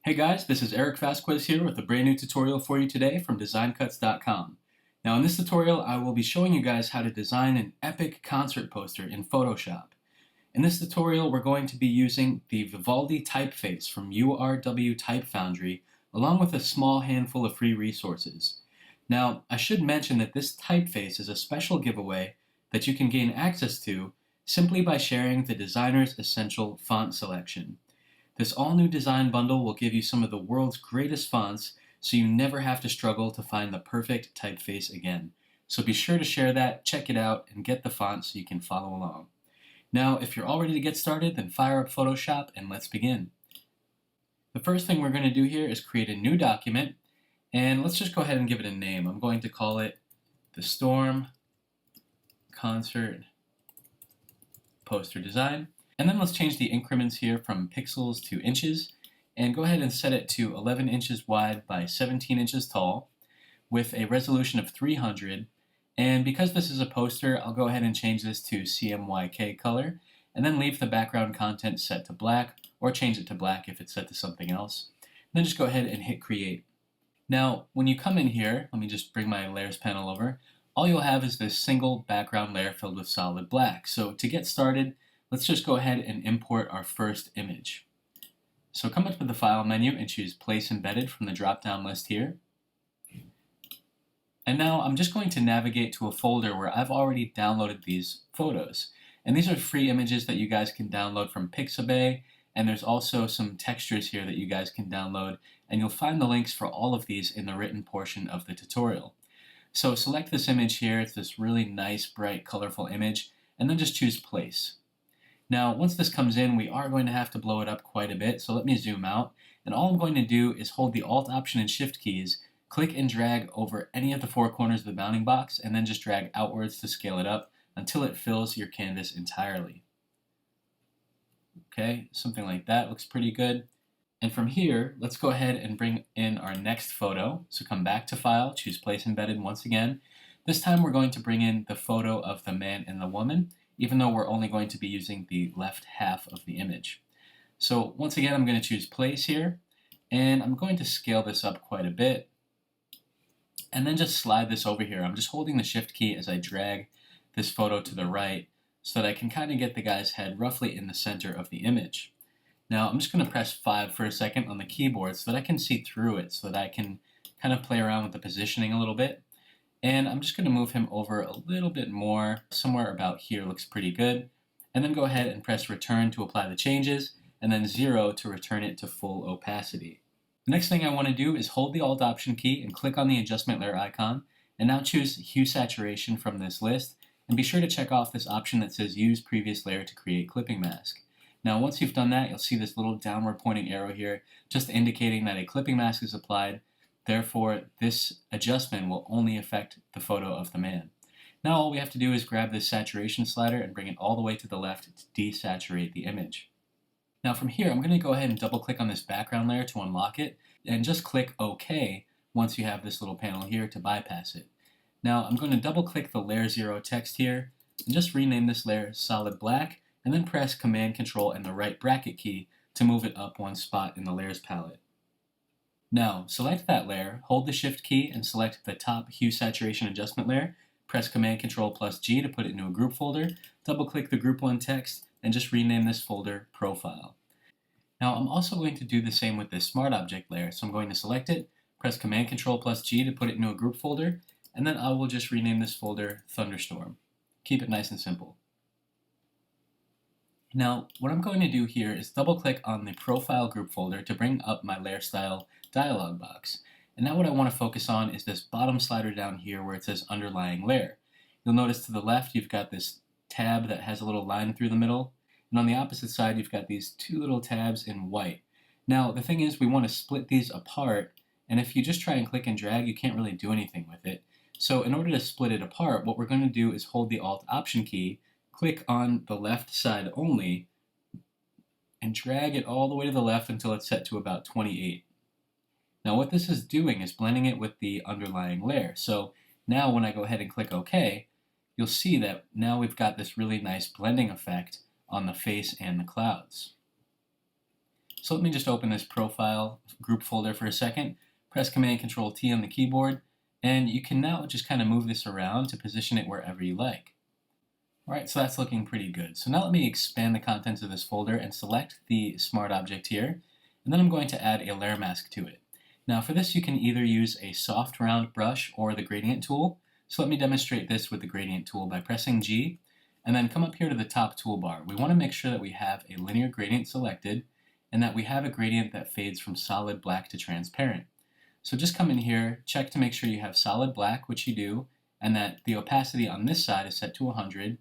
Hey guys, this is Eric Vasquez here with a brand new tutorial for you today from DesignCuts.com. Now in this tutorial I will be showing you guys how to design an epic concert poster in Photoshop. In this tutorial we're going to be using the Vivaldi typeface from URW Type Foundry along with a small handful of free resources. Now I should mention that this typeface is a special giveaway that you can gain access to simply by sharing the designer's essential font selection. This all-new design bundle will give you some of the world's greatest fonts so you never have to struggle to find the perfect typeface again. So be sure to share that, check it out, and get the font so you can follow along. Now, if you're all ready to get started, then fire up Photoshop and let's begin. The first thing we're going to do here is create a new document, and let's just go ahead and give it a name. I'm going to call it the Storm Concert Poster Design. And then let's change the increments here from pixels to inches and go ahead and set it to 11 inches wide by 17 inches tall with a resolution of 300. And because this is a poster, I'll go ahead and change this to CMYK color and then leave the background content set to black or change it to black if it's set to something else. And then just go ahead and hit create. Now, when you come in here, let me just bring my layers panel over, all you'll have is this single background layer filled with solid black. So to get started, let's just go ahead and import our first image. So come up to the File menu and choose Place Embedded from the drop-down list here. And now I'm just going to navigate to a folder where I've already downloaded these photos. And these are free images that you guys can download from Pixabay, and there's also some textures here that you guys can download, and you'll find the links for all of these in the written portion of the tutorial. So select this image here, it's this really nice, bright, colorful image, and then just choose Place. Now, once this comes in, we are going to have to blow it up quite a bit, so let me zoom out. And all I'm going to do is hold the Alt, Option, and Shift keys, click and drag over any of the four corners of the bounding box, and then just drag outwards to scale it up until it fills your canvas entirely. Okay, something like that looks pretty good. And from here, let's go ahead and bring in our next photo. So come back to File, choose Place Embedded once again. This time we're going to bring in the photo of the man and the woman, even though we're only going to be using the left half of the image. So once again, I'm going to choose Place here, and I'm going to scale this up quite a bit, and then just slide this over here. I'm just holding the Shift key as I drag this photo to the right so that I can kind of get the guy's head roughly in the center of the image. Now I'm just going to press 5 for a second on the keyboard so that I can see through it, so that I can kind of play around with the positioning a little bit. And I'm just going to move him over a little bit more, somewhere about here looks pretty good. And then go ahead and press return to apply the changes, and then 0 to return it to full opacity. The next thing I want to do is hold the Alt Option key and click on the adjustment layer icon, and now choose Hue Saturation from this list, and be sure to check off this option that says Use Previous Layer to create clipping mask. Now once you've done that, you'll see this little downward pointing arrow here, just indicating that a clipping mask is applied. Therefore, this adjustment will only affect the photo of the man. Now all we have to do is grab this saturation slider and bring it all the way to the left to desaturate the image. Now from here, I'm going to go ahead and double click on this background layer to unlock it, and just click OK once you have this little panel here to bypass it. Now I'm going to double click the Layer 0 text here, and just rename this layer Solid Black, and then press Command Control and the right bracket key to move it up one spot in the Layers palette. Now, select that layer, hold the Shift key, and select the top Hue Saturation Adjustment layer. Press Command Control plus G to put it into a group folder. Double-click the Group 1 text, and just rename this folder Profile. Now, I'm also going to do the same with this Smart Object layer. So I'm going to select it, press Command Control plus G to put it into a group folder, and then I will just rename this folder Thunderstorm. Keep it nice and simple. Now, what I'm going to do here is double-click on the Profile group folder to bring up my Layer Style dialog box. And now what I want to focus on is this bottom slider down here where it says Underlying Layer. You'll notice to the left you've got this tab that has a little line through the middle, and on the opposite side you've got these two little tabs in white. Now the thing is, we want to split these apart, and if you just try and click and drag, you can't really do anything with it. So in order to split it apart, what we're going to do is hold the Alt Option key, click on the left side only, and drag it all the way to the left until it's set to about 28. Now what this is doing is blending it with the underlying layer. So now when I go ahead and click OK, you'll see that now we've got this really nice blending effect on the face and the clouds. So let me just open this profile group folder for a second, press Command Control T on the keyboard, and you can now just kind of move this around to position it wherever you like. All right, so that's looking pretty good. So now let me expand the contents of this folder and select the smart object here, and then I'm going to add a layer mask to it. Now for this you can either use a soft round brush or the gradient tool. So let me demonstrate this with the gradient tool by pressing G, and then come up here to the top toolbar. We want to make sure that we have a linear gradient selected, and that we have a gradient that fades from solid black to transparent. So just come in here, check to make sure you have solid black, which you do, and that the opacity on this side is set to 100,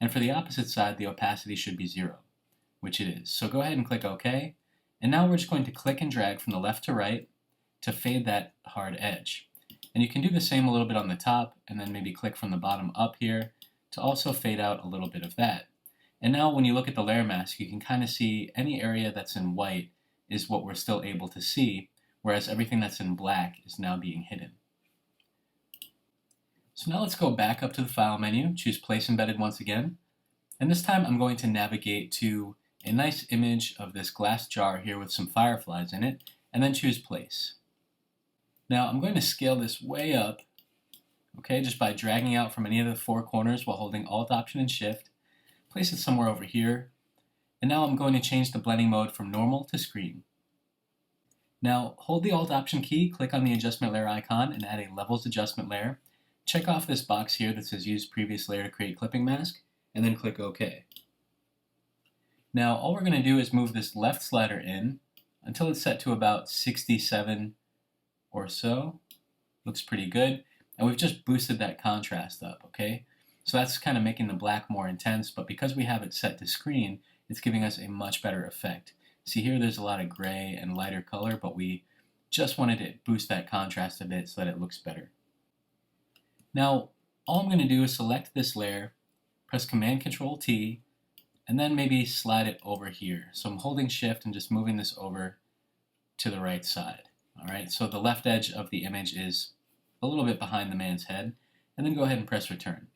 and for the opposite side the opacity should be 0, which it is. So go ahead and click OK, and now we're just going to click and drag from the left to right to fade that hard edge. And you can do the same a little bit on the top, and then maybe click from the bottom up here to also fade out a little bit of that. And now when you look at the layer mask, you can kind of see any area that's in white is what we're still able to see, whereas everything that's in black is now being hidden. So now let's go back up to the File menu, choose Place Embedded once again, and this time I'm going to navigate to a nice image of this glass jar here with some fireflies in it, and then choose Place. Now I'm going to scale this way up, okay, just by dragging out from any of the four corners while holding Alt, Option, and Shift. Place it somewhere over here, and now I'm going to change the blending mode from normal to screen. Now hold the Alt Option key, click on the adjustment layer icon, and add a levels adjustment layer. Check off this box here that says use previous layer to create clipping mask, and then click OK. Now all we're going to do is move this left slider in until it's set to about 67 or so. Looks pretty good. And we've just boosted that contrast up, okay? So that's kind of making the black more intense, but because we have it set to screen, it's giving us a much better effect. See here, there's a lot of gray and lighter color, but we just wanted to boost that contrast a bit so that it looks better. Now, all I'm going to do is select this layer, press Command Control T, and then maybe slide it over here. So I'm holding Shift and just moving this over to the right side. All right, so the left edge of the image is a little bit behind the man's head, and then go ahead and press Return.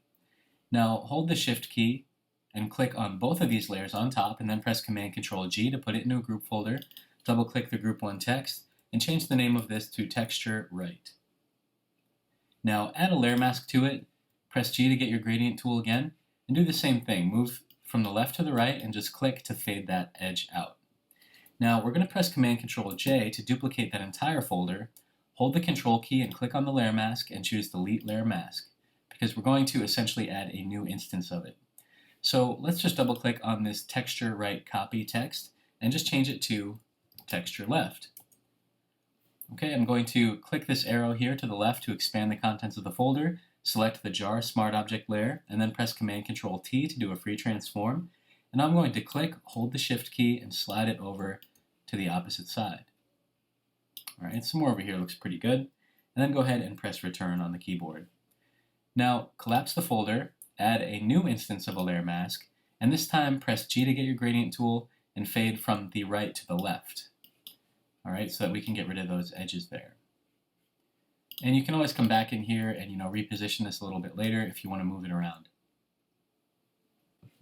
Now hold the Shift key and click on both of these layers on top, and then press Command Control G to put it into a group folder. Double click the Group 1 text and change the name of this to Texture Right. Now add a layer mask to it, press G to get your gradient tool again, and do the same thing. Move from the left to the right and just click to fade that edge out. Now we're going to press Command Control J to duplicate that entire folder, hold the Control key and click on the layer mask and choose Delete Layer Mask, because we're going to essentially add a new instance of it. So let's just double click on this Texture Right copy text and just change it to Texture Left. Okay, I'm going to click this arrow here to the left to expand the contents of the folder, select the jar smart object layer, and then press Command Control T to do a free transform. And I'm going to click, hold the Shift key, and slide it over to the opposite side. All right, some more over here looks pretty good. And then go ahead and press Return on the keyboard. Now collapse the folder, add a new instance of a layer mask, and this time press G to get your gradient tool and fade from the right to the left. All right, so that we can get rid of those edges there. And you can always come back in here and reposition this a little bit later if you want to move it around.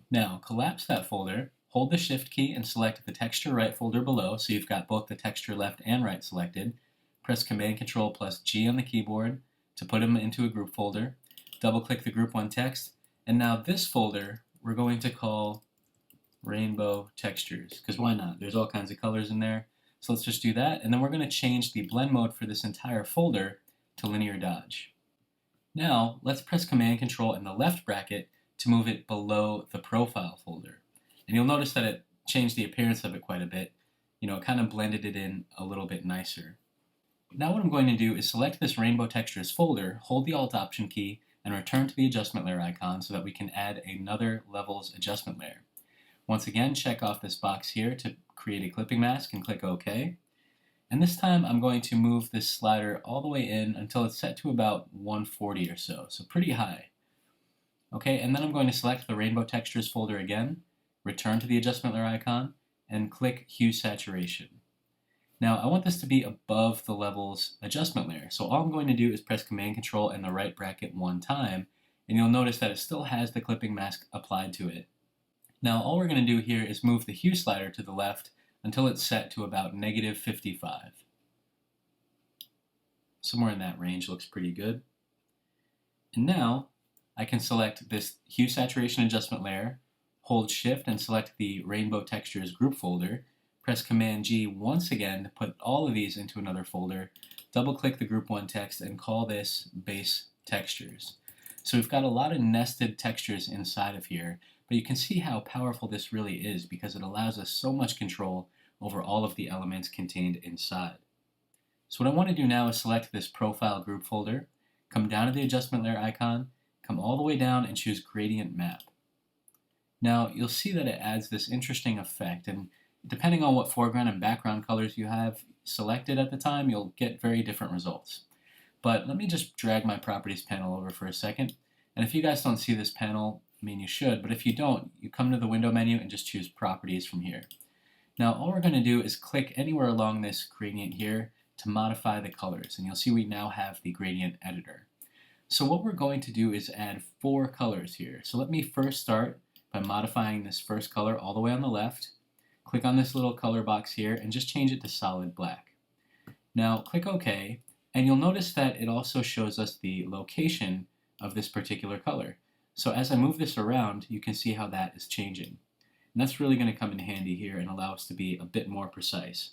Now collapse that folder, hold the Shift key and select the Texture Right folder below, so you've got both the Texture Left and Right selected. Press Command Control plus G on the keyboard to put them into a group folder. Double click the Group 1 text, and now this folder we're going to call Rainbow Textures, because why not? There's all kinds of colors in there. So let's just do that, and then we're going to change the blend mode for this entire folder to Linear Dodge. Now let's press Command Control in the left bracket to move it below the profile folder. And you'll notice that it changed the appearance of it quite a bit. It kind of blended it in a little bit nicer. Now what I'm going to do is select this Rainbow Textures folder, hold the Alt Option key, and return to the adjustment layer icon so that we can add another levels adjustment layer. Once again, check off this box here to create a clipping mask and click OK. And this time I'm going to move this slider all the way in until it's set to about 140 or so pretty high. Okay, and then I'm going to select the Rainbow Textures folder again, return to the adjustment layer icon, and click Hue Saturation. Now I want this to be above the levels adjustment layer, so all I'm going to do is press Command Control and the right bracket one time, and you'll notice that it still has the clipping mask applied to it. Now all we're going to do here is move the hue slider to the left until it's set to about -55. Somewhere in that range looks pretty good. And now I can select this hue saturation adjustment layer, hold shift and select the rainbow textures group folder, press Command G once again to put all of these into another folder, double click the group 1 text and call this base textures. So we've got a lot of nested textures inside of here, but you can see how powerful this really is because it allows us so much control over all of the elements contained inside. So what I want to do now is select this profile group folder, come down to the adjustment layer icon, come all the way down and choose gradient map. Now you'll see that it adds this interesting effect, and depending on what foreground and background colors you have selected at the time, you'll get very different results. But let me just drag my properties panel over for a second. And if you guys don't see this panel, I mean you should, but if you don't, you come to the window menu and just choose properties from here. Now all we're going to do is click anywhere along this gradient here to modify the colors, and you'll see we now have the gradient editor. So what we're going to do is add 4 colors here. So let me first start by modifying this first color all the way on the left. Click on this little color box here and just change it to solid black. Now click OK, and you'll notice that it also shows us the location of this particular color. So as I move this around, you can see how that is changing. And that's really going to come in handy here and allow us to be a bit more precise.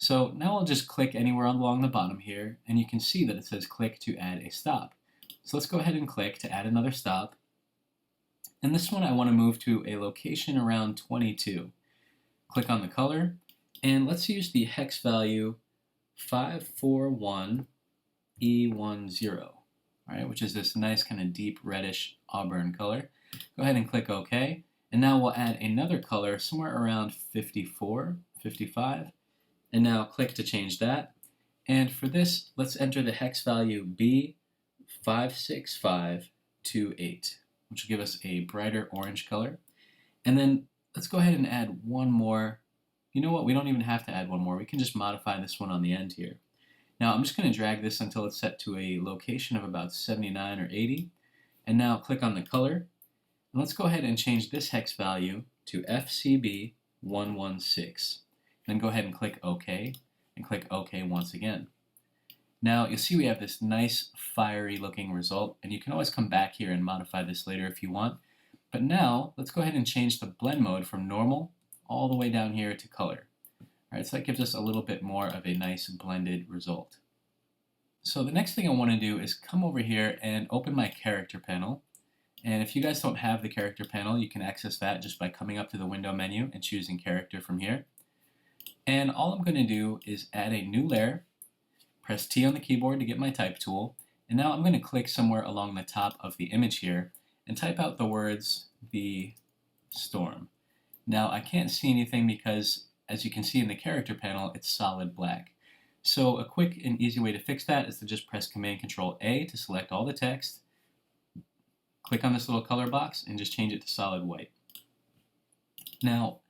So now I'll just click anywhere along the bottom here, and you can see that it says click to add a stop. So let's go ahead and click to add another stop. And this one I want to move to a location around 22. Click on the color, and let's use the hex value 541E10, which is this nice kind of deep reddish auburn color. Go ahead and click OK. And now we'll add another color somewhere around 54, 55. And now click to change that. And for this, let's enter the hex value B56528, which will give us a brighter orange color. And then let's go ahead and add one more. You know what? We don't even have to add one more. We can just modify this one on the end here. Now I'm just going to drag this until it's set to a location of about 79 or 80. And now click on the color. And let's go ahead and change this hex value to FCB116. Then go ahead and click OK, and click OK once again. Now you'll see we have this nice fiery looking result, and you can always come back here and modify this later if you want. But now let's go ahead and change the blend mode from normal all the way down here to color. Alright, so that gives us a little bit more of a nice blended result. So the next thing I want to do is come over here and open my character panel. And if you guys don't have the character panel, you can access that just by coming up to the window menu and choosing character from here. And all I'm going to do is add a new layer, press T on the keyboard to get my type tool, and now I'm going to click somewhere along the top of the image here and type out the words "the storm." Now I can't see anything because, as you can see in the character panel, it's solid black. So a quick and easy way to fix that is to just press Command-Control-A to select all the text, click on this little color box, and just change it to solid white. Now,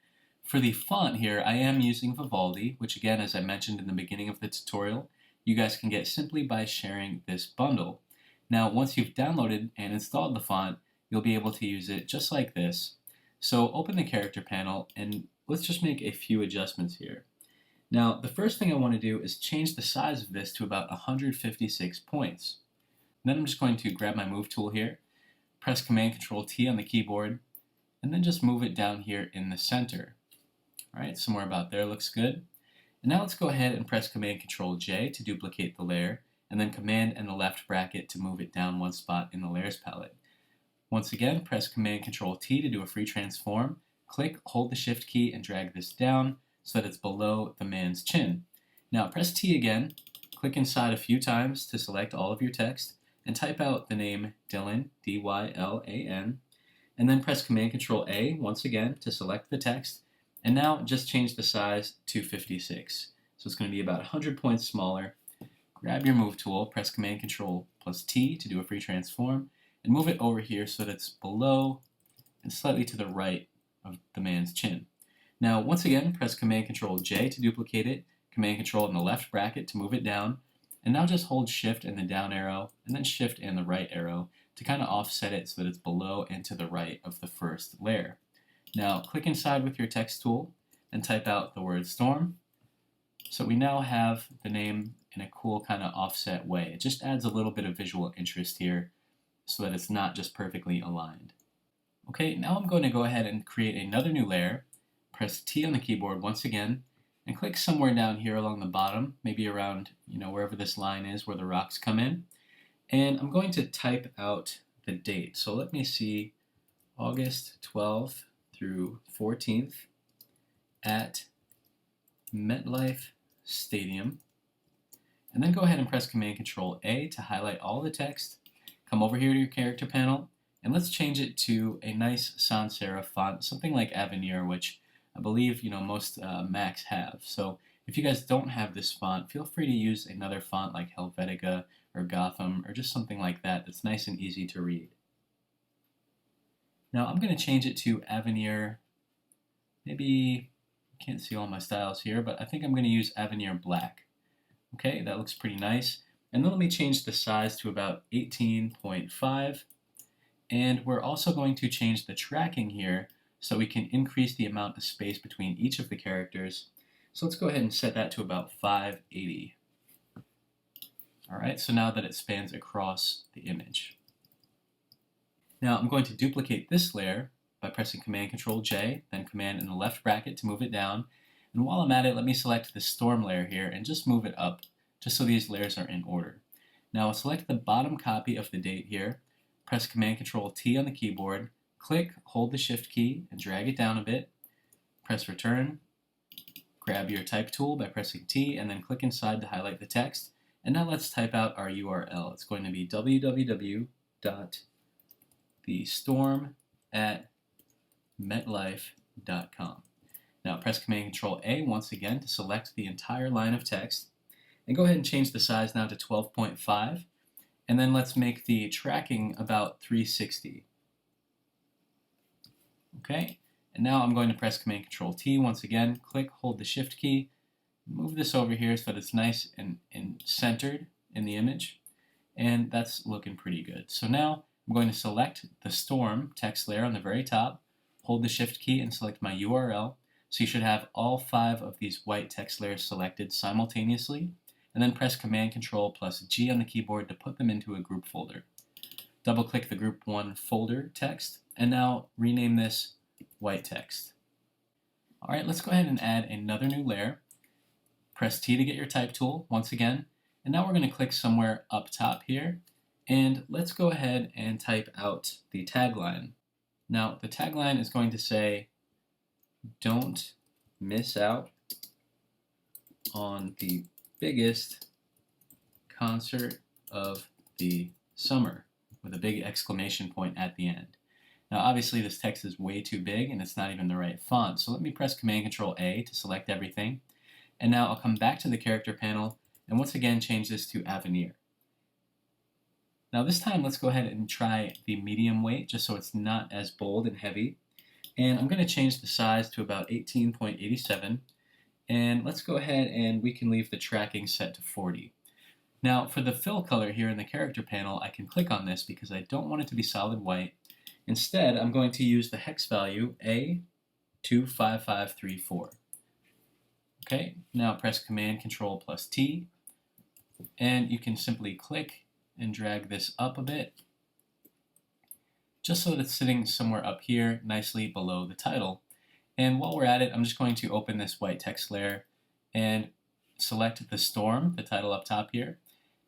for the font here, I am using Vivaldi, which again, as I mentioned in the beginning of the tutorial, you guys can get simply by sharing this bundle. Now, once you've downloaded and installed the font, you'll be able to use it just like this. So open the character panel, and let's just make a few adjustments here. Now, the first thing I want to do is change the size of this to about 156 points. And then I'm just going to grab my move tool here, press Command-Control-T on the keyboard, and then just move it down here in the center. Alright, somewhere about there looks good. And now let's go ahead and press Command-Control-J to duplicate the layer, and then Command and the left bracket to move it down one spot in the layers palette. Once again, press Command-Control-T to do a free transform. Click, hold the Shift key, and drag this down so that it's below the man's chin. Now press T again, click inside a few times to select all of your text, and type out the name Dylan, D-Y-L-A-N, and then press Command-Control-A once again to select the text, and now just change the size to 56. So it's going to be about 100 points smaller. Grab your move tool, press Command-Control+T to do a free transform, and move it over here so that it's below and slightly to the right of the man's chin. Now once again, press Command-Control-J to duplicate it, Command-Control in the left bracket to move it down, and now just hold Shift and the down arrow, and then Shift and the right arrow to kind of offset it so that it's below and to the right of the first layer. Now click inside with your text tool, and type out the word storm. So we now have the name in a cool kind of offset way. It just adds a little bit of visual interest here so that it's not just perfectly aligned. Okay, now I'm going to go ahead and create another new layer. Press T on the keyboard once again and click somewhere down here along the bottom, maybe around, wherever this line is where the rocks come in. And I'm going to type out the date. So let me see, August 12th through 14th at MetLife Stadium. And then go ahead and press Command-Control A to highlight all the text. Come over here to your character panel, and let's change it to a nice sans serif font, something like Avenir, which I believe most Macs have. So if you guys don't have this font, feel free to use another font like Helvetica or Gotham or just something like that that's nice and easy to read. Now I'm going to change it to Avenir, maybe, can't see all my styles here, but I think I'm going to use Avenir Black. Okay, that looks pretty nice. And then let me change the size to about 18.5. And we're also going to change the tracking here so we can increase the amount of space between each of the characters. So let's go ahead and set that to about 580. All right, so now that it spans across the image. Now I'm going to duplicate this layer by pressing Command-Control-J, then Command in the left bracket to move it down. And while I'm at it, let me select the storm layer here and just move it up, just so these layers are in order. Now I'll select the bottom copy of the date here, press Command-Control-T on the keyboard, click, hold the Shift key, and drag it down a bit. Press Return, grab your type tool by pressing T, and then click inside to highlight the text. And now let's type out our URL. It's going to be www.thestorm@metlife.com. Now press Command-Control-A once again to select the entire line of text. And go ahead and change the size now to 12.5. And then let's make the tracking about 360. Okay, and now I'm going to press Command-Control-T once again, click, hold the Shift key, move this over here so that it's nice and centered in the image. And that's looking pretty good. So now I'm going to select the storm text layer on the very top, hold the Shift key and select my URL. So you should have all 5 of these white text layers selected simultaneously, and then press Command-Control+G on the keyboard to put them into a group folder. Double-click the Group 1 folder text, and now rename this white text. All right, let's go ahead and add another new layer. Press T to get your type tool once again, and now we're going to click somewhere up top here, and let's go ahead and type out the tagline. Now, the tagline is going to say, "Don't miss out on the biggest concert of the summer," with a big exclamation point at the end. Now obviously this text is way too big and it's not even the right font, so let me press Command-Control-A to select everything. And now I'll come back to the character panel and once again change this to Avenir. Now this time let's go ahead and try the medium weight just so it's not as bold and heavy. And I'm going to change the size to about 18.87. And let's go ahead and we can leave the tracking set to 40. Now for the fill color here in the character panel, I can click on this because I don't want it to be solid white. Instead, I'm going to use the hex value A25534. Okay, now press Command-Control+T, and you can simply click and drag this up a bit, just so that it's sitting somewhere up here, nicely below the title. And while we're at it, I'm just going to open this white text layer and select the storm, the title up top here.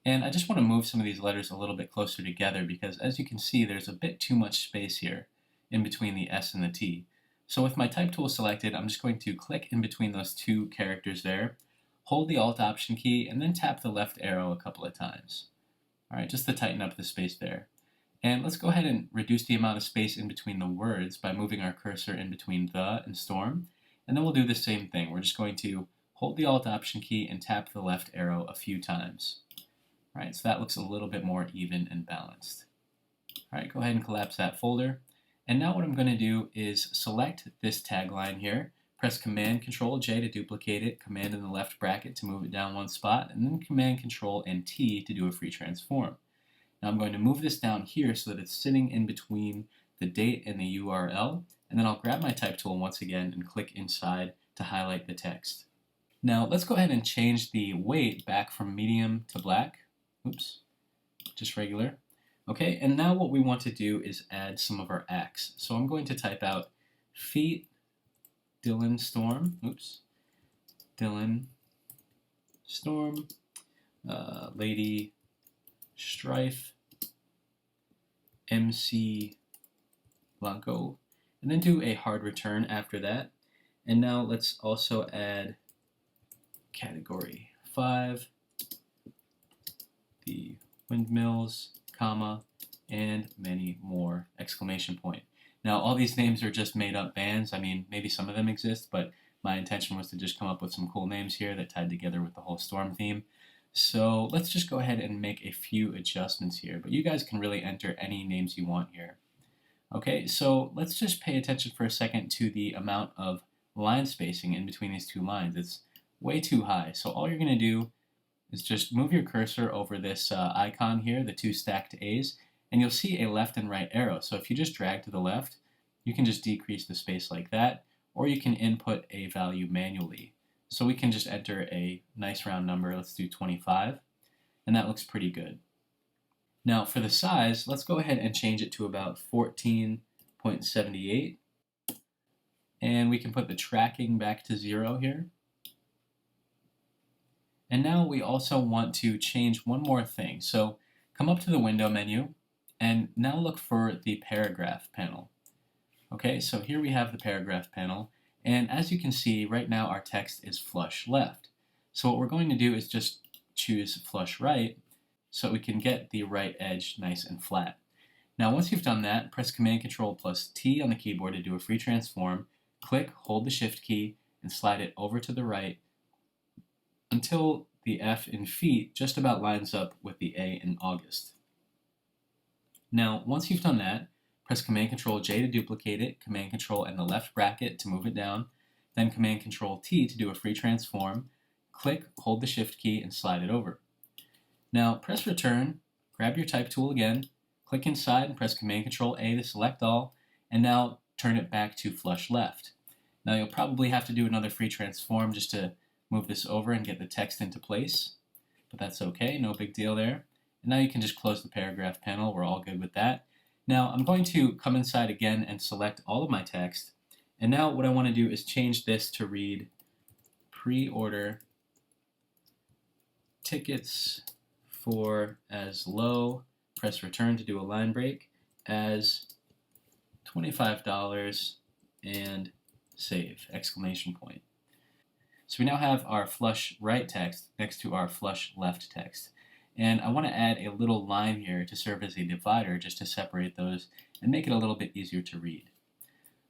And I just want to move some of these letters a little bit closer together because as you can see, there's a bit too much space here in between the S and the T. So with my type tool selected, I'm just going to click in between those two characters there, hold the Alt Option key, and then tap the left arrow a couple of times. All right, just to tighten up the space there. And let's go ahead and reduce the amount of space in between the words by moving our cursor in between the and storm. And then we'll do the same thing. We're just going to hold the Alt Option key and tap the left arrow a few times. All right, so that looks a little bit more even and balanced. All right, go ahead and collapse that folder. And now what I'm going to do is select this tagline here, press Command-Control-J to duplicate it, Command in the left bracket to move it down one spot, and then Command-Control and T to do a free transform. Now I'm going to move this down here so that it's sitting in between the date and the URL, and then I'll grab my type tool once again and click inside to highlight the text. Now let's go ahead and change the weight back from medium to black. Oops, just regular. Okay, and now what we want to do is add some of our acts. So I'm going to type out feet Dylan Storm. Oops, Dylan Storm, Lady Strife, MC Blanco, and then do a hard return after that. And now let's also add category 5, the windmills, comma, and many more, exclamation point. Now all these names are just made up bands. I mean, maybe some of them exist, but my intention was to just come up with some cool names here that tied together with the whole storm theme. So let's just go ahead and make a few adjustments here, but you guys can really enter any names you want here. Okay, so let's just pay attention for a second to the amount of line spacing in between these two lines. It's way too high. So all you're going to do is just move your cursor over this icon here, the two stacked A's, and you'll see a left and right arrow. So if you just drag to the left, you can just decrease the space like that, or you can input a value manually. So we can just enter a nice round number. Let's do 25, and that looks pretty good. Now for the size, let's go ahead and change it to about 14.78. And we can put the tracking back to 0 here. And now we also want to change one more thing. So come up to the window menu and now look for the paragraph panel. Okay, so here we have the paragraph panel. And as you can see, right now our text is flush left. So what we're going to do is just choose flush right so we can get the right edge nice and flat. Now once you've done that, press Command-Control+T on the keyboard to do a free transform, click, hold the Shift key, and slide it over to the right until the F in feet just about lines up with the A in August. Now once you've done that, press Command-Control-J to duplicate it, Command-Control and the left bracket to move it down, then Command-Control-T to do a free transform, click, hold the Shift key, and slide it over. Now press return, grab your type tool again, click inside and press Command-Control-A to select all, and now turn it back to flush left. Now you'll probably have to do another free transform just to move this over and get the text into place, but that's okay, no big deal there. And now you can just close the paragraph panel, we're all good with that. Now I'm going to come inside again and select all of my text, and now what I want to do is change this to read pre-order tickets for as low, press return to do a line break, as $25 and save, exclamation point. So we now have our flush right text next to our flush left text. And I want to add a little line here to serve as a divider just to separate those and make it a little bit easier to read.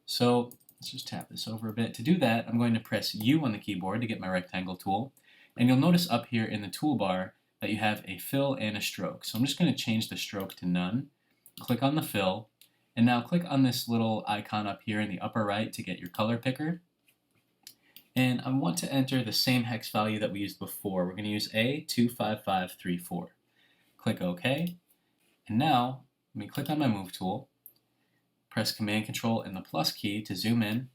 So let's just tap this over a bit. To do that, I'm going to press U on the keyboard to get my rectangle tool. And you'll notice up here in the toolbar that you have a fill and a stroke. So I'm just going to change the stroke to none. Click on the fill. And now click on this little icon up here in the upper right to get your color picker. And I want to enter the same hex value that we used before. We're going to use A25534. Click OK. And now, let me click on my Move tool, press Command-Control and the plus key to zoom in,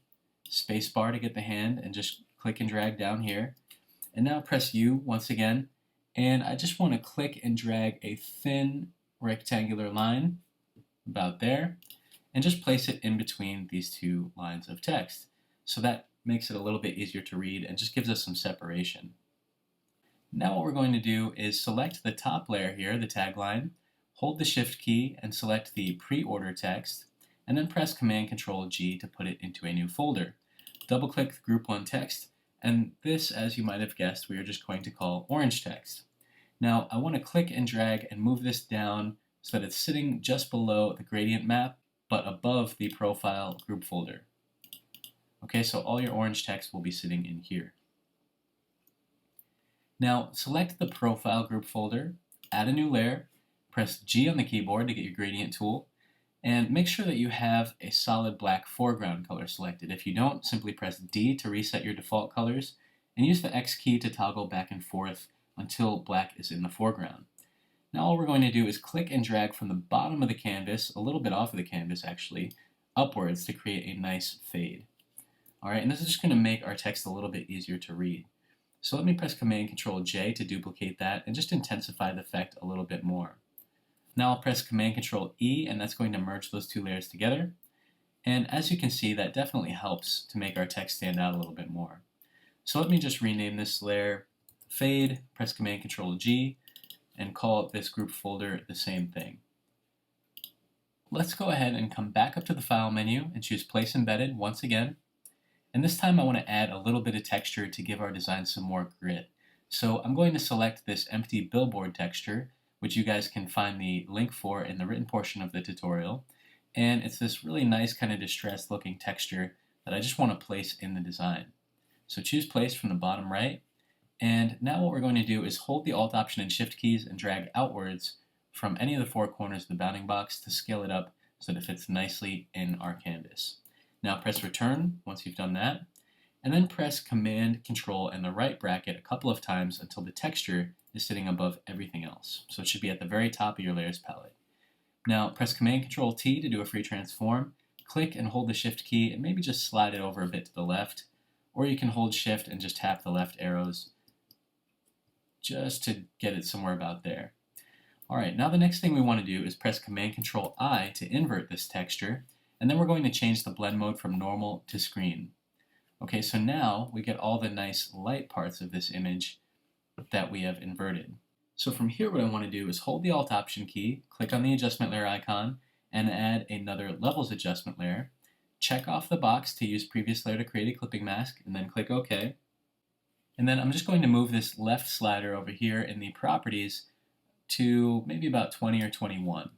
space bar to get the hand, and just click and drag down here. And now press U once again, and I just want to click and drag a thin rectangular line about there, and just place it in between these two lines of text. So that makes it a little bit easier to read and just gives us some separation. Now what we're going to do is select the top layer here, the tagline, hold the Shift key and select the pre-order text, and then press Command-Control-G to put it into a new folder. Double-click the Group 1 text, and this, as you might have guessed, we are just going to call orange text. Now I want to click and drag and move this down so that it's sitting just below the gradient map, but above the profile group folder. Okay, so all your orange text will be sitting in here. Now select the profile group folder, add a new layer, press G on the keyboard to get your gradient tool, and make sure that you have a solid black foreground color selected. If you don't, simply press D to reset your default colors, and use the X key to toggle back and forth until black is in the foreground. Now all we're going to do is click and drag from the bottom of the canvas, a little bit off of the canvas actually, upwards to create a nice fade. All right, and this is just going to make our text a little bit easier to read. So let me press Command Control J to duplicate that and just intensify the effect a little bit more. Now I'll press Command Control E, and that's going to merge those two layers together. And as you can see, that definitely helps to make our text stand out a little bit more. So let me just rename this layer Fade, press Command Control G, and call this group folder the same thing. Let's go ahead and come back up to the File menu and choose Place Embedded once again. And this time I want to add a little bit of texture to give our design some more grit. So I'm going to select this empty billboard texture, which you guys can find the link for in the written portion of the tutorial. And it's this really nice kind of distressed looking texture that I just want to place in the design. So choose Place from the bottom right. And now what we're going to do is hold the Alt, Option, and Shift keys and drag outwards from any of the four corners of the bounding box to scale it up so that it fits nicely in our canvas. Now press Return once you've done that, and then press Command, Control, and the right bracket a couple of times until the texture is sitting above everything else. So it should be at the very top of your layers palette. Now press Command, Control, T to do a free transform. Click and hold the Shift key and maybe just slide it over a bit to the left, or you can hold Shift and just tap the left arrows just to get it somewhere about there. Alright, now the next thing we want to do is press Command Control I to invert this texture, and then we're going to change the blend mode from normal to screen. Okay, so now we get all the nice light parts of this image that we have inverted. So from here what I want to do is hold the Alt Option key, click on the adjustment layer icon, and add another levels adjustment layer. Check off the box to use previous layer to create a clipping mask, and then click OK. And then I'm just going to move this left slider over here in the properties to maybe about 20 or 21.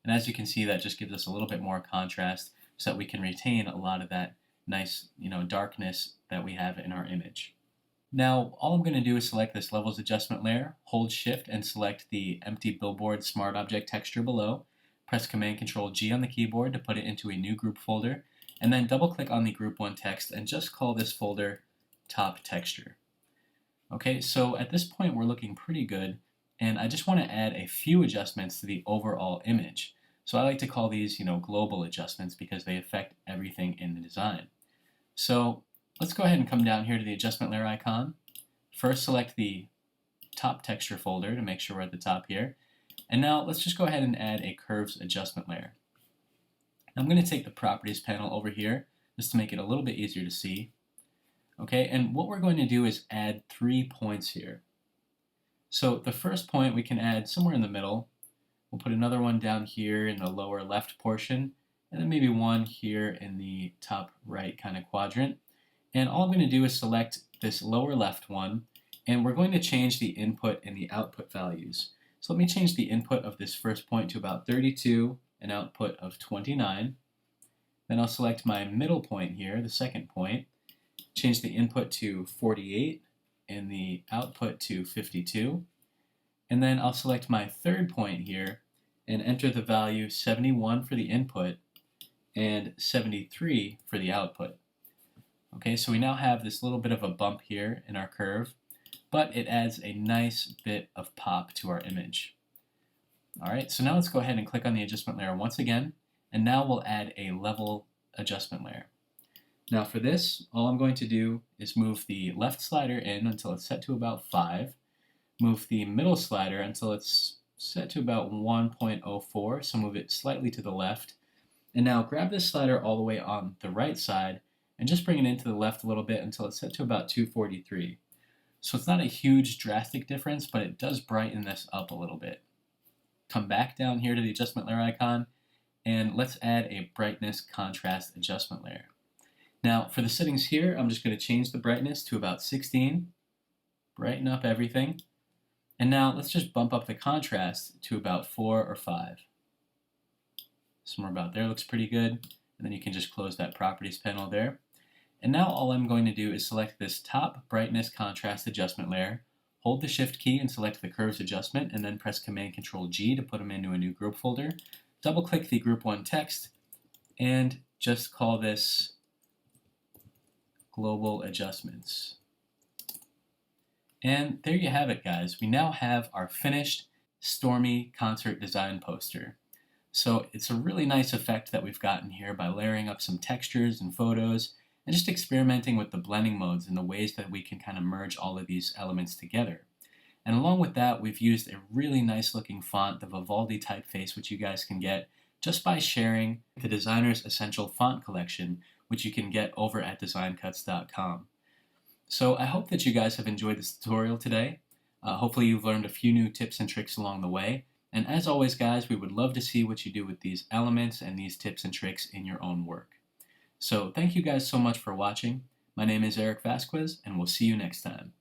And as you can see, that just gives us a little bit more contrast so that we can retain a lot of that nice, darkness that we have in our image. Now, all I'm going to do is select this levels adjustment layer, hold Shift and select the empty billboard smart object texture below, press Command Control G on the keyboard to put it into a new group folder, and then double click on the group 1 text and just call this folder top texture. Okay, so at this point we're looking pretty good, and I just want to add a few adjustments to the overall image. So I like to call these, global adjustments because they affect everything in the design. So let's go ahead and come down here to the adjustment layer icon. First select the top texture folder to make sure we're at the top here. And now let's just go ahead and add a curves adjustment layer. I'm going to take the properties panel over here just to make it a little bit easier to see. Okay, and what we're going to do is add 3 points here. So the first point we can add somewhere in the middle. We'll put another one down here in the lower left portion, and then maybe one here in the top right kind of quadrant. And all I'm going to do is select this lower left one, and we're going to change the input and the output values. So let me change the input of this first point to about 32, an output of 29. Then I'll select my middle point here, the second point, change the input to 48 and the output to 52. And then I'll select my third point here and enter the value 71 for the input and 73 for the output. Okay, so we now have this little bit of a bump here in our curve, but it adds a nice bit of pop to our image. Alright, so now let's go ahead and click on the adjustment layer once again, and now we'll add a level adjustment layer. Now for this, all I'm going to do is move the left slider in until it's set to about 5, move the middle slider until it's set to about 1.04, so move it slightly to the left, and now grab this slider all the way on the right side and just bring it into the left a little bit until it's set to about 243. So it's not a huge drastic difference, but it does brighten this up a little bit. Come back down here to the adjustment layer icon, and let's add a brightness contrast adjustment layer. Now for the settings here, I'm just going to change the brightness to about 16, brighten up everything, and now let's just bump up the contrast to about 4 or 5. Somewhere about there looks pretty good, and then you can just close that properties panel there. And now all I'm going to do is select this top brightness contrast adjustment layer, hold the Shift key and select the curves adjustment, and then press Command Control G to put them into a new group folder. Double click the group 1 text and just call this global adjustments. And there you have it, guys. We now have our finished Stormy concert design poster. So it's a really nice effect that we've gotten here by layering up some textures and photos and just experimenting with the blending modes and the ways that we can kind of merge all of these elements together. And along with that, we've used a really nice looking font, the Vivaldi typeface, which you guys can get just by sharing the Designer's Essential Font Collection, which you can get over at designcuts.com. So I hope that you guys have enjoyed this tutorial today. Hopefully you've learned a few new tips and tricks along the way. And as always, guys, we would love to see what you do with these elements and these tips and tricks in your own work. So thank you guys so much for watching. My name is Eric Vasquez, and we'll see you next time.